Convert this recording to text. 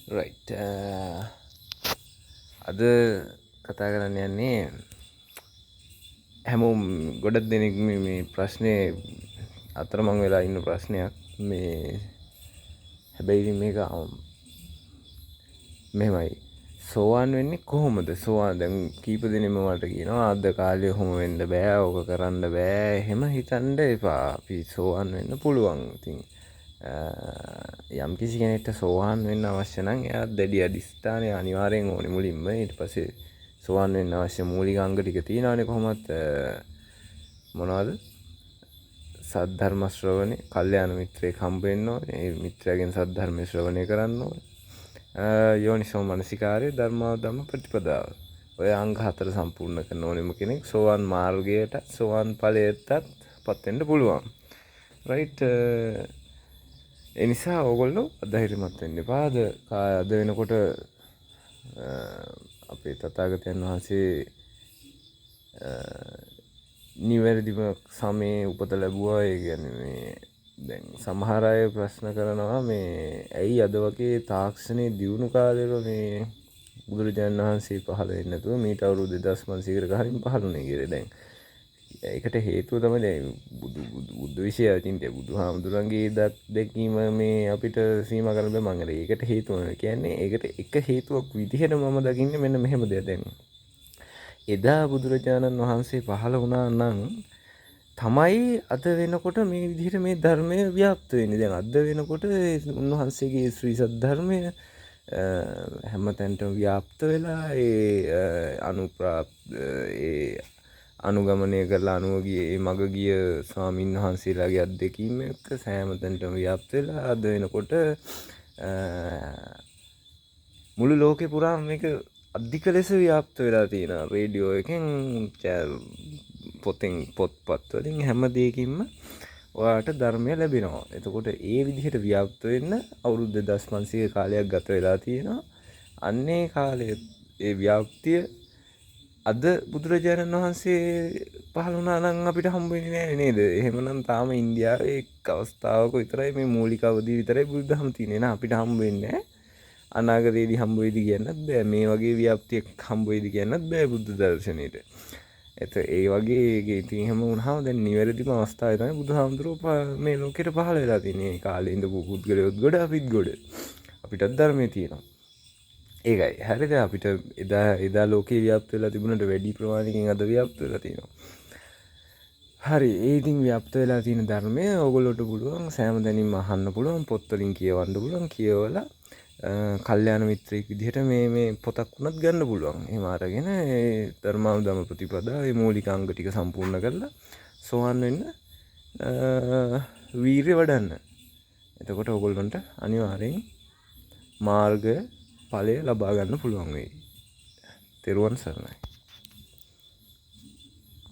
Right. අද කතා කරන්න යන්නේ හැමෝම ගොඩක් දෙනෙක් මේ ප්‍රශ්නේ අතරමං වෙලා ඉන්න ප්‍රශ්නයක්. මේ හැබැයි මේක මෙහෙමයි, සෝවාන් වෙන්නේ කොහොමද? සෝවාන් දැන් කීප දෙනෙක්ම මට කියනවා අද කාලේ ඔහොම වෙන්න බෑ, ඕක කරන්න බෑ, එහෙම හිතන්න එපා. අපි සෝවාන් වෙන්න පුළුවන්. ඉතින් යම් කිසි කෙනෙක්ට සෝවාන් වෙන්න අවශ්‍ය නම් එයා දැඩි අධිෂ්ඨානය අනිවාර්යෙන් ඕනේ මුලින්ම. ඊට පස්සේ සෝවාන් වෙන්න අවශ්‍ය මූලික අංග ටික තියෙනවානේ. කොහොමත් මොනවද? සද්ධර්ම ශ්‍රවණේ, කල්යාණ මිත්‍රයෙක් හම්බ වෙන්න ඕනේ. ඒ මිත්‍රයාගෙන් සද්ධර්ම ශ්‍රවණය කරන්න ඕනේ. යෝනිසෝ මනසිකාරය, ධර්මාවධම්ම ප්‍රතිපදාව. ඔය අංග 4 සම්පූර්ණ කරන ඕනෙම කෙනෙක් සෝවාන් මාර්ගයට, සෝවාන් ඵලයටත් පත් වෙන්න පුළුවන්. රයිට්. ඒ නිසා ඕගොල්ලෝ අධෛර්යමත් වෙන්න එපා. අද වෙනකොට අපේ තථාගතයන් වහන්සේ නිවැරදිම සමයේ උපත ලැබුවා. ඒ කියන්නේ මේ දැන් සමහර අය ප්‍රශ්න කරනවා මේ ඇයි අද වගේ තාක්ෂණයේ දියුණු කාලෙක මේ බුදුරජාණන් වහන්සේ පහළ වෙන්නේ නැතුව මීට අවුරුදු 2500කට කලින් පහළ වුණේ කියලා. දැන් ඒකට හේතුව තමයි දැන් බුදු විෂය චින්තය, බුදුහාමුදුරන්ගේ දැකීම මේ අපිට සීමා කරන්න බෑ. මම ඒකට හේතුව කියන්නේ ඒකට එක හේතුවක් විදිහට මම දකින්නේ මෙන්න මෙහෙම දෙයක්. දැන් එදා බුදුරජාණන් වහන්සේ පහළ වුණා නම් තමයි අද වෙනකොට මේ විදිහට මේ ධර්මය ව්‍යාප්ත වෙන්නේ. දැන් අද වෙනකොට උන්වහන්සේගේ ශ්‍රී සද්ධර්මය හැමතැනටම ව්‍යාප්ත වෙලා ඒ අනුගමනය කරලා අනුවගිය ඒ මග ගිය ස්වාමීන් වහන්සේලාගේ අත්දැකීම් එක්ක සෑම තැනටම ව්‍යාප්ත වෙලා අද වෙනකොට මුළු ලෝකේ පුරාම මේක අධික ලෙස ව්‍යාප්ත වෙලා තියෙනවා. රේඩියෝ එකෙන්, පොත්පත් වලින්, හැම දෙයකින්ම ඔයාට ධර්මය ලැබෙනවා. එතකොට ඒ විදිහට ව්‍යාප්ත වෙන්න අවුරුදු 2500 කාලයක් ගත වෙලා තියෙනවා. අන්නේ කාලයේ ඒ ව්‍යාප්තිය අද බුදුරජාණන් වහන්සේ පහළ වුණා නම් අපිට හම්බ වෙන්නේ නැහැ නේද? එහෙමනම් තාම ඉන්දියාවේ එක් අවස්ථාවක විතරයි මේ මූලික අවධිය විතරයි බුදුදහම තියෙන්නේ. නේද? අපිට හම්බ වෙන්නේ නැහැ. අනාගතයේදී හම්බ වෙයිද කියන්නත් බෑ. මේ වගේ ව්‍යාප්තියක් හම්බ වෙයිද කියන්නත් බෑ බුද්ධ දර්ශනයේට. ඒ වගේ ඉතින් එහෙම වුණාම දැන් නිවැරදිම අවස්ථාවේ තමයි බුදුහාමුදුරුවෝ මේ ලෝකෙට පහළ වෙලා තියෙන්නේ. ඒ කාලේ ඉඳපු පුද්ගලයොත් ගොඩ අපිත් ගොඩ. අපිටත් ධර්මයේ තියෙනවා. ඒකයි. හරිද? අපිට එදා ලෝකේ ව්‍යාප්ත වෙලා තිබුණට වැඩි ප්‍රමාණයකින් අද ව්‍යාප්ත වෙලා තියෙනවා. හරි. ඒ ඉතින් ව්‍යාප්ත වෙලා තියෙන ධර්මය ඕගොල්ලෝට පුළුවන් සෑම දැනින්ම අහන්න පුළුවන්, පොත් වලින් කියවන්න පුළුවන්, කියවලා කල්යාණ මිත්‍රයෙක් විදිහට මේ පොතක් වුණත් ගන්න පුළුවන්. එහෙම අරගෙන ඒ ධර්මානුධම්ම ප්‍රතිපදා ඒ මූලික අංග ටික සම්පූර්ණ කරලා සෝවන් වෙන්න වීරිය වඩන්න. එතකොට ඕගොල්ලන්ට අනිවාර්යෙන් මාර්ග ඵලය ලබා ගන්න පුළුවන් වෙයි. තෙරුවන් සරණයි.